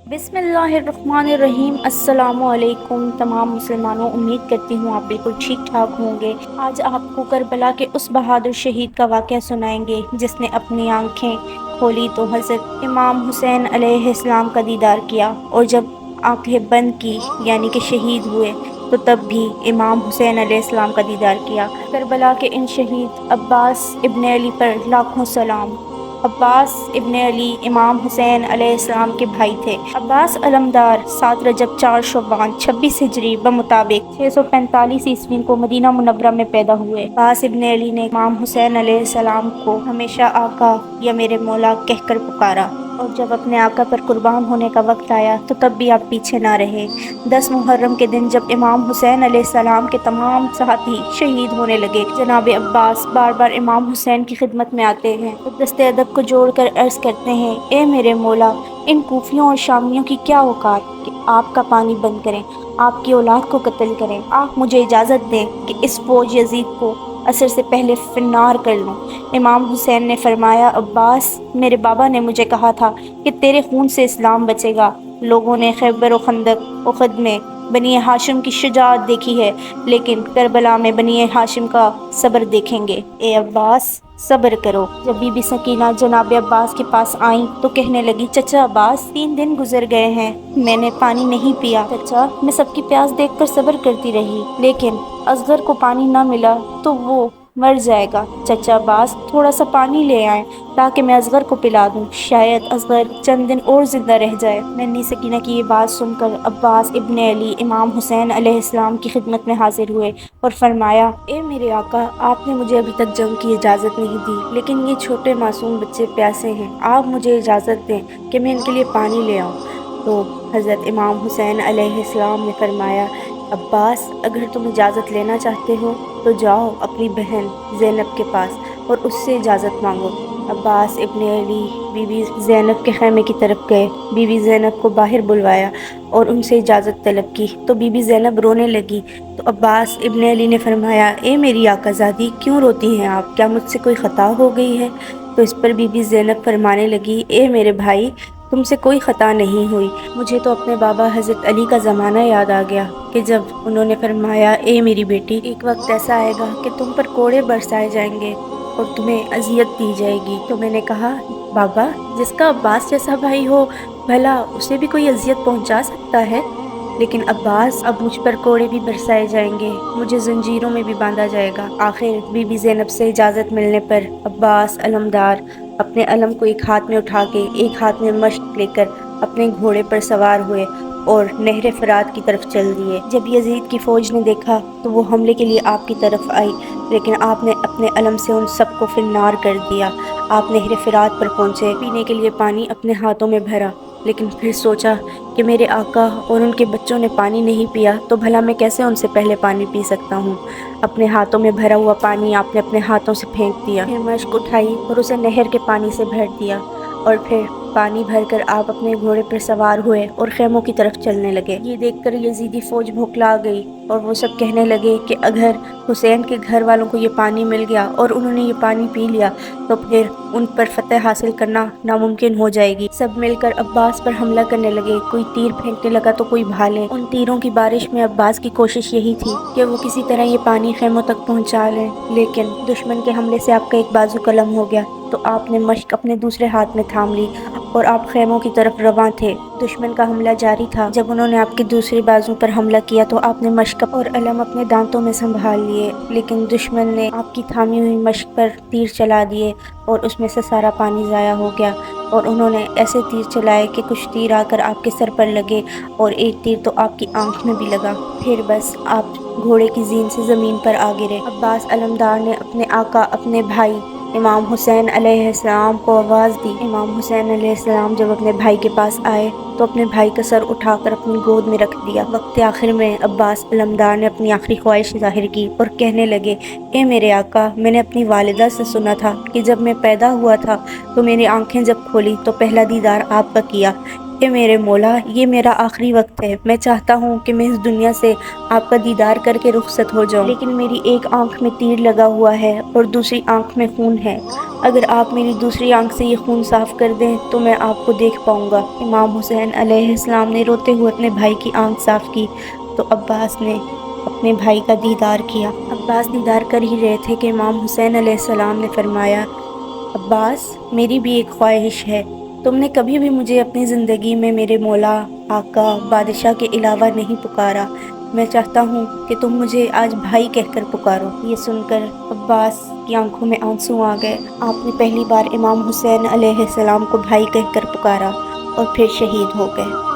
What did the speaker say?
बिस्मिल्लाहिर्रहमानिर्रहीम। अस्सलामु अलैकुम तमाम मुसलमानों, उम्मीद करती हूँ आप बिल्कुल ठीक ठाक होंगे। आज आपको करबला के उस बहादुर शहीद का वाक़या सुनाएंगे जिसने अपनी आंखें खोली तो हज़रत इमाम हुसैन अलैहिस्सलाम का दीदार किया, और जब आंखें बंद की यानी कि शहीद हुए तो तब भी इमाम हुसैन अलैहिस्सलाम का दीदार किया। करबला के इन शहीद अब्बास इब्न अली पर लाखों सलाम। अब्बास इब्न अली इमाम हुसैन अलैहिस्सलाम के भाई थे। अब्बास अलमदार 7 रजब 4 शौबान 26 हिजरी बमुताबिक 645 ईस्वी को मदीना मुनव्वरा में पैदा हुए। अब्बास इब्न अली ने इमाम हुसैन अलैहिस्सलाम को हमेशा आका या मेरे मौला कहकर पुकारा, और जब अपने आका पर कुर्बान होने का वक्त आया तो तब भी आप पीछे ना रहे। 10 मुहर्रम के दिन जब इमाम हुसैन अलैहिस्सलाम के तमाम साथी शहीद होने लगे, जनाब अब्बास बार बार इमाम हुसैन की खिदमत में आते हैं और दस्ते अदब को जोड़कर अर्ज करते हैं, ए मेरे मौला, इन कूफियों और शामियों की क्या औकात कि आपका पानी बंद करें, आपकी औलाद को कत्ल करें। आप मुझे इजाज़त दें कि इस फौज यजीद को असर से पहले फिन्नार कर लूँ। इमाम हुसैन ने फरमाया, अब्बास, मेरे बाबा ने मुझे कहा था कि तेरे खून से इस्लाम बचेगा। लोगों ने खैबर और खंदक उहद में बनी हाशिम की शुजाअत देखी है, लेकिन करबला में बनी हाशिम का सब्र देखेंगे। ए अब्बास, सब्र करो। जब बीबी सकीना जनाब अब्बास के पास आई तो कहने लगी, चचा अब्बास, 3 दिन गुजर गए हैं, मैंने पानी नहीं पिया। चचा, मैं सबकी प्यास देखकर सब्र करती रही, लेकिन असगर को पानी ना मिला तो वो मर जाएगा। चचा अब्बास, थोड़ा सा पानी ले आए ताकि मैं असगर को पिला दूं, शायद असगर चंद दिन और जिंदा रह जाए। नन्ही सकीना की ये बात सुनकर अब्बास इब्न अली इमाम हुसैन अलैहिस्सलाम की खिदमत में हाजिर हुए और फरमाया, ए मेरे आका, आपने मुझे अभी तक जंग की इजाज़त नहीं दी, लेकिन ये छोटे मासूम बच्चे प्यासे हैं, आप मुझे इजाज़त दें कि मैं इनके लिए पानी ले आऊँ। तो हज़रत इमाम हुसैन अलैहिस्सलाम ने फरमाया, अब्बास, अगर तुम इजाज़त लेना चाहते हो तो जाओ अपनी बहन ज़ैनब के पास और उससे इजाज़त मांगो। अब्बास इब्न अली बीबी ज़ैनब के खैमे की तरफ गए, बीबी ज़ैनब को बाहर बुलवाया और उनसे इजाज़त तलब की तो बीबी ज़ैनब रोने लगी। तो अब्बास इब्न अली ने फरमाया, ए मेरी आकाज़ादी, क्यों रोती हैं आप, क्या मुझसे कोई ख़ता हो गई है? तो इस पर बीबी ज़ैनब फरमाने लगी, ए मेरे भाई, तुमसे कोई ख़ता नहीं हुई, मुझे तो अपने बाबा हज़रत अली का ज़माना याद आ गया कि जब उन्होंने फरमाया, ए मेरी बेटी, एक वक्त ऐसा आएगा कि तुम पर कोड़े बरसाए जाएंगे और तुम्हें अजियत दी जाएगी। तो मैंने कहा, बाबा, जिसका अब्बास जैसा भाई हो, भला उसे भी कोई अजियत पहुंचा सकता है? लेकिन अब्बास, अब मुझ पर कोड़े भी बरसाए जाएंगे, मुझे जंजीरों में भी बांधा जाएगा। आखिर बीबी ज़ैनब से इजाज़त मिलने पर अब्बास अलमदार अपने अलम को एक हाथ में उठा के एक हाथ में मश्क लेकर अपने घोड़े पर सवार हुए और नहर फरात की तरफ चल दिए। जब यजीद की फ़ौज ने देखा तो वो हमले के लिए आपकी तरफ आई, लेकिन आपने अपने अलम से उन सबको फिन्नार कर दिया। आप नहर फरात पर पहुँचे, पीने के लिए पानी अपने हाथों में भरा, लेकिन फिर सोचा कि मेरे आका और उनके बच्चों ने पानी नहीं पिया तो भला मैं कैसे उनसे पहले पानी पी सकता हूँ। अपने हाथों में भरा हुआ पानी आपने अपने हाथों से फेंक दिया, फिर मश्क उठाई और उसे नहर के पानी से भर दिया, और फिर पानी भरकर आप अपने घोड़े पर सवार हुए और खेमों की तरफ चलने लगे। ये देखकर यजीदी फौज भौंकला गई और वो सब कहने लगे कि अगर हुसैन के घर वालों को ये पानी मिल गया और उन्होंने ये पानी पी लिया तो फिर उन पर फतह हासिल करना नामुमकिन हो जाएगी। सब मिलकर अब्बास पर हमला करने लगे, कोई तीर फेंकने लगा तो कोई भाले। उन तीरों की बारिश में अब्बास की कोशिश यही थी कि वो किसी तरह ये पानी खेमों तक पहुंचा लें, लेकिन दुश्मन के हमले से आपका एक बाजू कलम हो गया तो आपने मश्क अपने दूसरे हाथ में थाम ली और आप खेमों की तरफ रवां थे। दुश्मन का हमला जारी था। जब उन्होंने आपकी दूसरी बाजू पर हमला किया तो आपने मश्क और अलम अपने दांतों में संभाल लिए, लेकिन दुश्मन ने आपकी थामी हुई मश्क पर तीर चला दिए और उसमें से सारा पानी ज़ाया हो गया, और उन्होंने ऐसे तीर चलाए कि कुछ तीर आकर आपके सर पर लगे और एक तीर तो आपकी आंख में भी लगा। फिर बस आप घोड़े की जीन से ज़मीन पर आ गिरे। अब्बास अलमदार ने अपने आका, अपने भाई इमाम हुसैन अलैहिस्सलाम को आवाज़ दी। इमाम हुसैन अलैहिस्सलाम जब अपने भाई के पास आए तो अपने भाई का सर उठाकर अपनी गोद में रख दिया। वक्त आखिर में अब्बास अलमदार ने अपनी आखिरी ख्वाहिश जाहिर की और कहने लगे, ए मेरे आका, मैंने अपनी वालिदा से सुना था कि जब मैं पैदा हुआ था तो मेरी आंखें जब खोली तो पहला दीदार आपका किया। کہ میرے مولا، یہ میرا آخری وقت ہے، میں چاہتا ہوں کہ میں اس دنیا سے آپ کا دیدار کر کے رخصت ہو جاؤں، لیکن میری ایک آنکھ میں تیر لگا ہوا ہے اور دوسری آنکھ میں خون ہے، اگر آپ میری دوسری آنکھ سے یہ خون صاف کر دیں تو میں آپ کو دیکھ پاؤں گا۔ امام حسین علیہ السلام نے روتے ہوئے اپنے بھائی کی آنکھ صاف کی تو عباس نے اپنے بھائی کا دیدار کیا۔ عباس دیدار کر ہی رہے تھے کہ امام حسین علیہ السلام نے فرمایا، عباس، میری بھی ایک خواہش ہے، تم نے کبھی بھی مجھے اپنی زندگی میں میرے مولا، آقا، بادشاہ کے علاوہ نہیں پکارا، میں چاہتا ہوں کہ تم مجھے آج بھائی کہہ کر پکارو۔ یہ سن کر عباس کی آنکھوں میں آنسو آ گئے۔ آپ نے پہلی بار امام حسین علیہ السلام کو بھائی کہہ کر پکارا اور پھر شہید ہو گئے۔